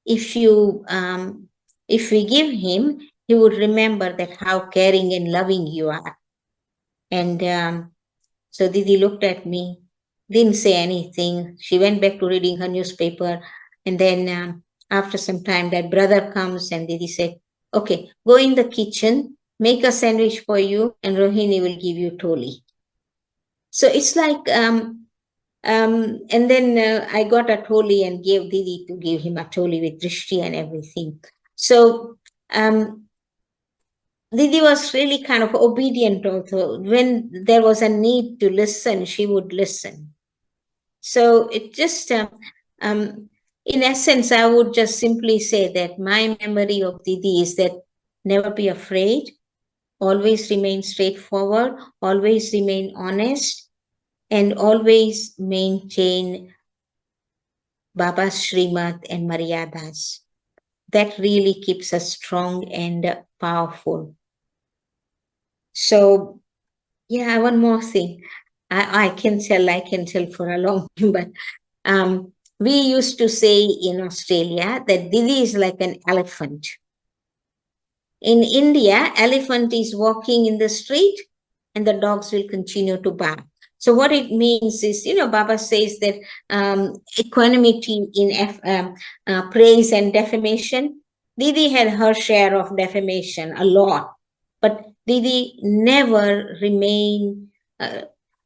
if we give him, he would remember that how caring and loving you are. And so Didi looked at me, didn't say anything. She went back to reading her newspaper. And then after some time, that brother comes, and Didi said, okay, go in the kitchen, make a sandwich for you, and Rohini will give you toli. So it's like, and then I got a toli and gave Didi to give him a toli with drishti and everything. So Didi was really kind of obedient also. When there was a need to listen, she would listen. So it just, in essence, I would just simply say that my memory of Didi is that never be afraid, always remain straightforward, always remain honest, and always maintain Baba's Srimad and Maryadas. That really keeps us strong and powerful. So, yeah, one more thing. I can tell for a long time, but we used to say in Australia that Didi is like an elephant. In India, elephant is walking in the street and the dogs will continue to bark. So what it means is, Baba says that equanimity in praise and defamation. Didi had her share of defamation, a lot, but Didi never remained,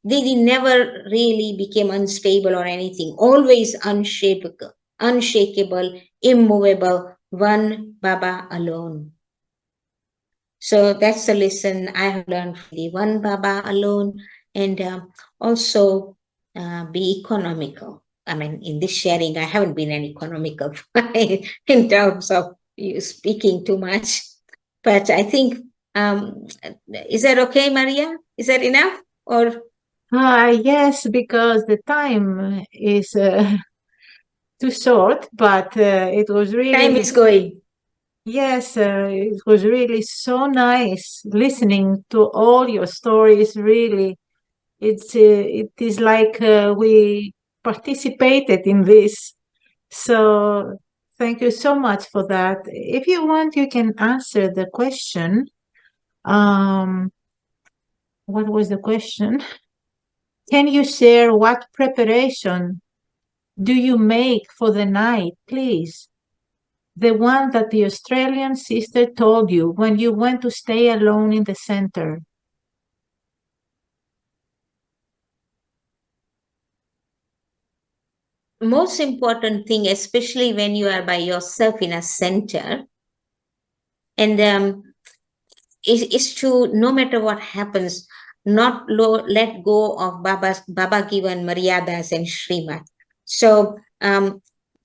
Didi never really became unstable or anything, always unshakable, immovable, one Baba alone. So that's the lesson I have learned from the one Baba alone, and also be economical. I mean, in this sharing, I haven't been an economical in terms of you speaking too much, but I think, is that okay, Maria? Is that enough? Or yes, because the time is too short, but it was time really, is going. yes, it was really so nice listening to all your stories. Really, it is like we participated in this. So thank you so much for that. If you want, you can answer the question. What was the question? Can you share what preparation do you make for the night, please? The one that the Australian sister told you when you went to stay alone in the center. most important thing, especially when you are by yourself in a center, and is to, no matter what happens, not let go of Baba given Maryadas and Srimad. So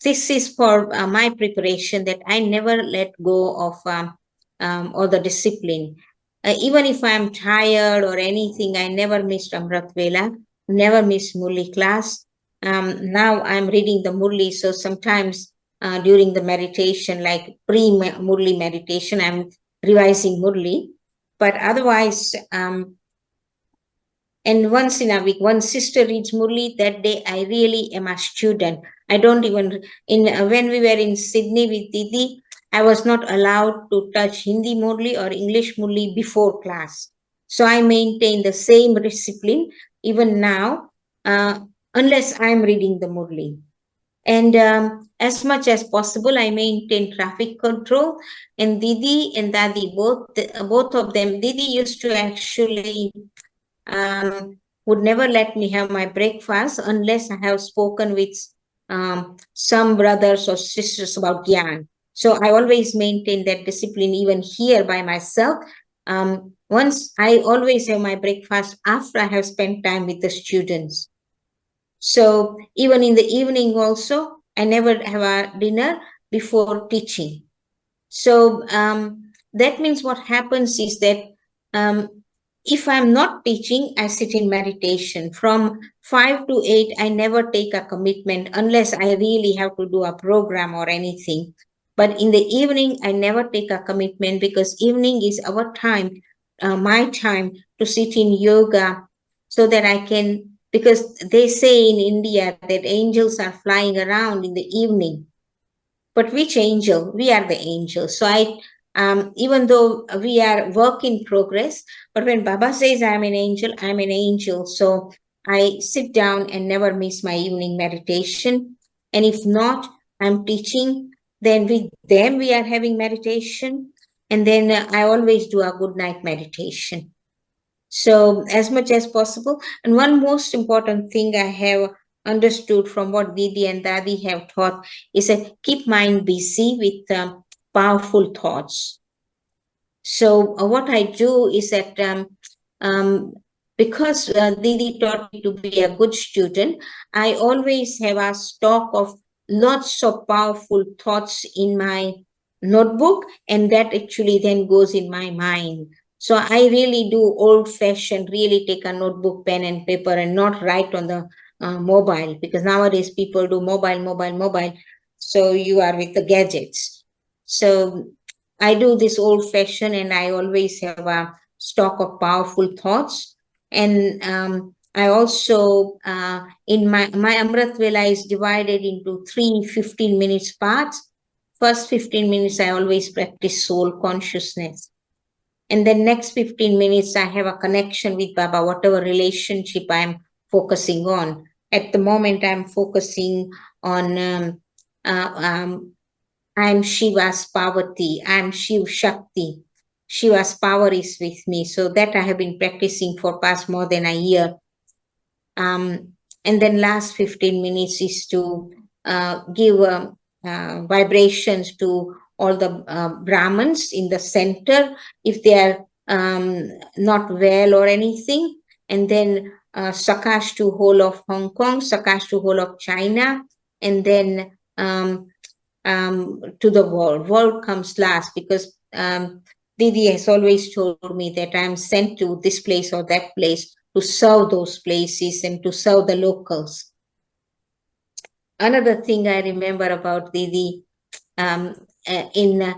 this is for my preparation, that I never let go of all the discipline. Even if I'm tired or anything, I never missed Amrit Vela, never missed Murli class. Now I'm reading the Murli, so sometimes during the meditation, like pre-Murli meditation, I'm revising Murli. But otherwise, and once in a week, one sister reads Murli. That day, I really am a student. I don't even, when we were in Sydney with Didi, I was not allowed to touch Hindi Murli or English Murli before class. So I maintain the same discipline even now, unless I'm reading the Murli. And as much as possible, I maintain traffic control. And Didi and Dadi, both of them, Didi used to actually would never let me have my breakfast unless I have spoken with some brothers or sisters about Gyan. So I always maintain that discipline even here by myself. Once I always have my breakfast after I have spent time with the students. So even in the evening also, I never have a dinner before teaching. So that means what happens is that if I'm not teaching, I sit in meditation. From 5 to 8, I never take a commitment unless I really have to do a program or anything. But in the evening, I never take a commitment, because evening is our time, my time to sit in yoga, so that I can, because they say in India that angels are flying around in the evening. But which angel? We are the angels. So even though we are work in progress, but when Baba says I'm an angel, I'm an angel. So I sit down and never miss my evening meditation. And if not, I'm teaching. Then with them, we are having meditation. And then I always do a good night meditation. So as much as possible. And one most important thing I have understood from what Didi and Dadi have taught is that keep mind busy with powerful thoughts. So what I do is that because Didi taught me to be a good student, I always have a stock of lots of powerful thoughts in my notebook, and that actually then goes in my mind. So I really do old-fashioned, really take a notebook, pen and paper, and not write on the mobile, because nowadays people do mobile. So you are with the gadgets. So I do this old-fashioned, and I always have a stock of powerful thoughts. And I also, in my Amrit Vela is divided into 3 15 minutes parts. First 15 minutes, I always practice soul consciousness. And then next 15 minutes, I have a connection with Baba, whatever relationship I'm focusing on. At the moment, I'm focusing on I'm Shiva's Parvati, I'm Shiv Shakti. Shiva's power is with me. So that I have been practicing for past more than a year. And then last 15 minutes is to give vibrations to all the Brahmins in the center, if they are not well or anything. And then Sakash to whole of Hong Kong, Sakash to whole of China, and then to the world. World comes last, because Didi has always told me that I'm sent to this place or that place to serve those places and to serve the locals. Another thing I remember about Didi, in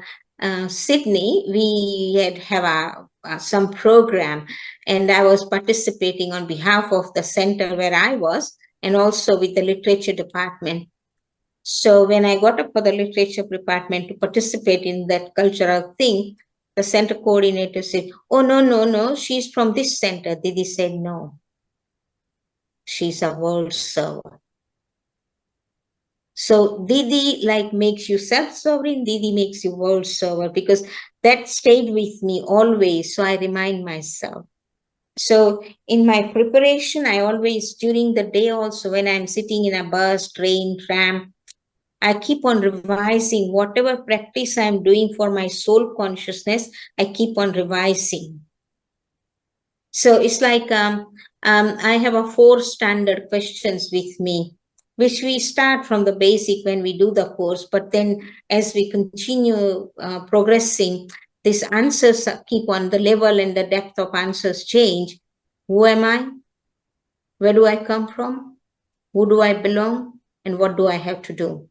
Sydney, we have some program, and I was participating on behalf of the center where I was, and also with the literature department. So when I got up for the literature department to participate in that cultural thing, the center coordinator said, "Oh, no, she's from this center." Didi said, "No, she's a world server." So Didi makes you self-sovereign, Didi makes you world server, because that stayed with me always. So I remind myself. So in my preparation, I always, during the day also, when I'm sitting in a bus, train, tram, I keep on revising whatever practice I'm doing for my soul consciousness. I keep on revising. So it's like I have a 4 standard questions with me, which we start from the basic when we do the course. But then as we continue progressing, these answers keep on, the level and the depth of answers change. Who am I? Where do I come from? Who do I belong? And what do I have to do?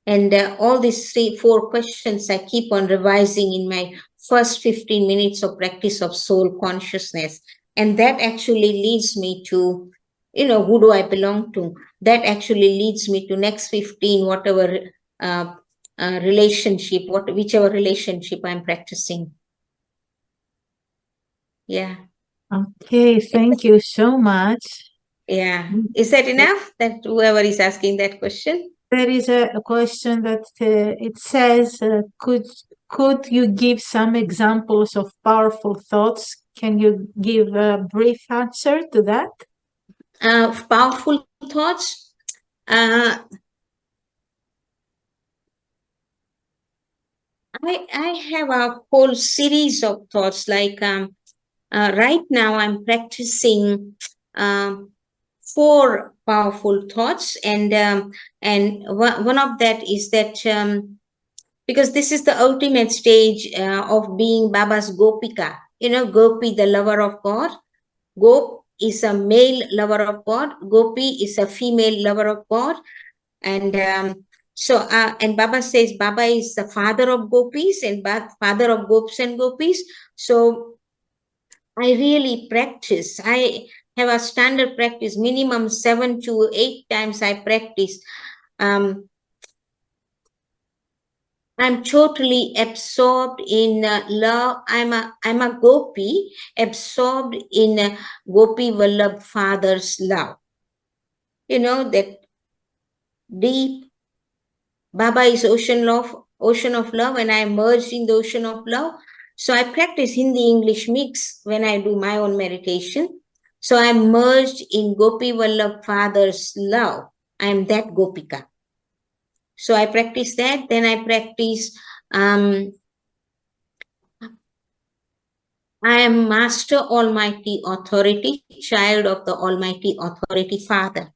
And all these 4 questions I keep on revising in my first 15 minutes of practice of soul consciousness. And that actually leads me to, who do I belong to? That actually leads me to next 15, whatever relationship, whichever relationship I'm practicing. Yeah. Okay, thank you so much. Yeah. Is that enough? That whoever is asking that question? There is a question that it says, could you give some examples of powerful thoughts? Can you give a brief answer to that? Powerful thoughts. I have a whole series of thoughts. Like right now, I'm practicing 4 powerful thoughts, and one of that is that because this is the ultimate stage of being Baba's Gopika. Gopi, the lover of God. Gop is a male lover of God. Gopi is a female lover of God. And and Baba says Baba is the father of gopis and father of gops and gopis. So I really practice. I have a standard practice, minimum 7 to 8 times I practice. I'm totally absorbed in love. I'm a gopi, absorbed in Gopi Vallabh father's love. That deep. Baba is ocean of love, and I am merged in the ocean of love. So I practice Hindi English mix when I do my own meditation. So I am merged in Gopi Vallabh father's love. I am that Gopika. So I practice that. Then I practice I am Master Almighty Authority, child of the Almighty Authority Father.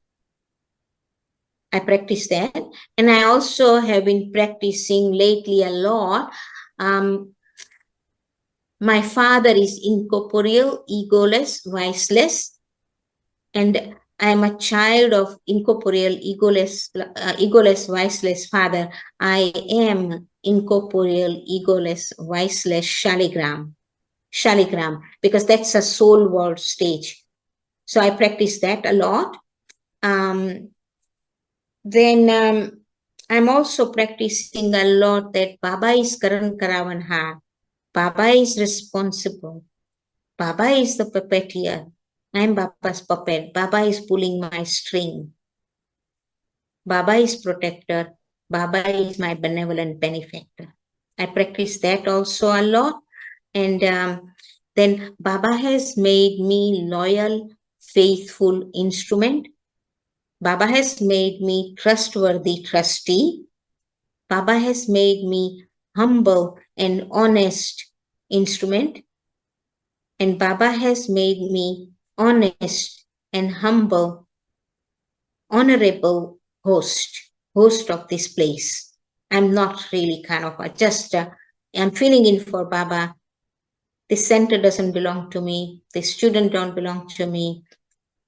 I practice that. And I also have been practicing lately a lot. My father is incorporeal, egoless, viceless, and I am a child of incorporeal, egoless, viceless father. I am incorporeal, egoless, viceless Shaligram, because that's a soul world stage. So I practice that a lot. Then I'm also practicing a lot that Baba is Karan Karavanha. Baba is responsible. Baba is the puppeteer. I'm Baba's puppet. Baba is pulling my string. Baba is protector. Baba is my benevolent benefactor. I practice that also a lot. And then Baba has made me loyal, faithful instrument. Baba has made me trustworthy trustee. Baba has made me humble and honest instrument. And Baba has made me honest and humble, honorable host of this place. I'm not really kind of I'm filling in for Baba. This center doesn't belong to me. The student don't belong to me.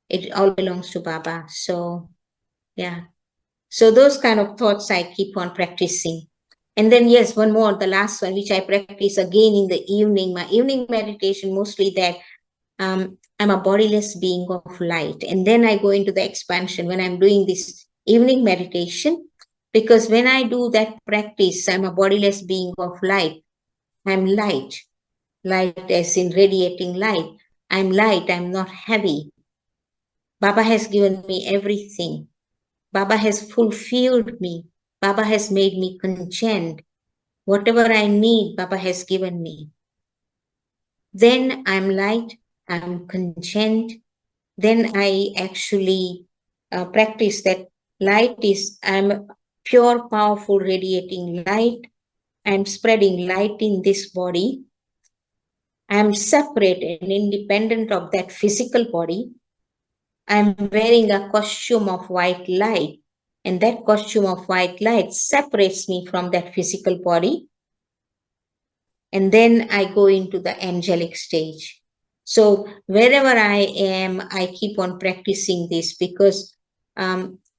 It all belongs to Baba. So, yeah. So those kind of thoughts I keep on practicing. And then, yes, one more, the last one, which I practice again in the evening, my evening meditation, mostly that I'm a bodiless being of light. And then I go into the expansion when I'm doing this evening meditation, because when I do that practice, I'm a bodiless being of light. I'm light as in radiating light. I'm light, I'm not heavy. Baba has given me everything. Baba has fulfilled me. Baba has made me content. Whatever I need, Baba has given me. Then I'm light, I'm content, then I actually practice that light is, I'm pure, powerful, radiating light. I'm spreading light in this body. I'm separate and independent of that physical body. I'm wearing a costume of white light, and that costume of white light separates me from that physical body. And then I go into the angelic stage. So wherever I am, I keep on practicing this, because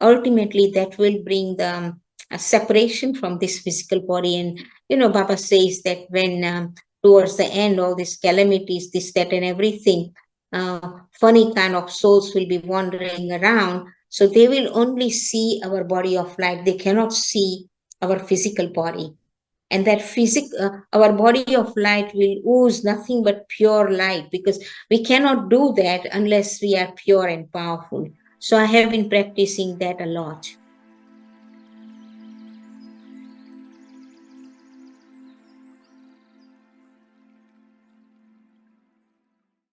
ultimately that will bring the a separation from this physical body. And Baba says that when towards the end, all these calamities, this, that, and everything, funny kind of souls will be wandering around. So they will only see our body of light. They cannot see our physical body. And that our body of light will ooze nothing but pure light, because we cannot do that unless we are pure and powerful. So I have been practicing that a lot.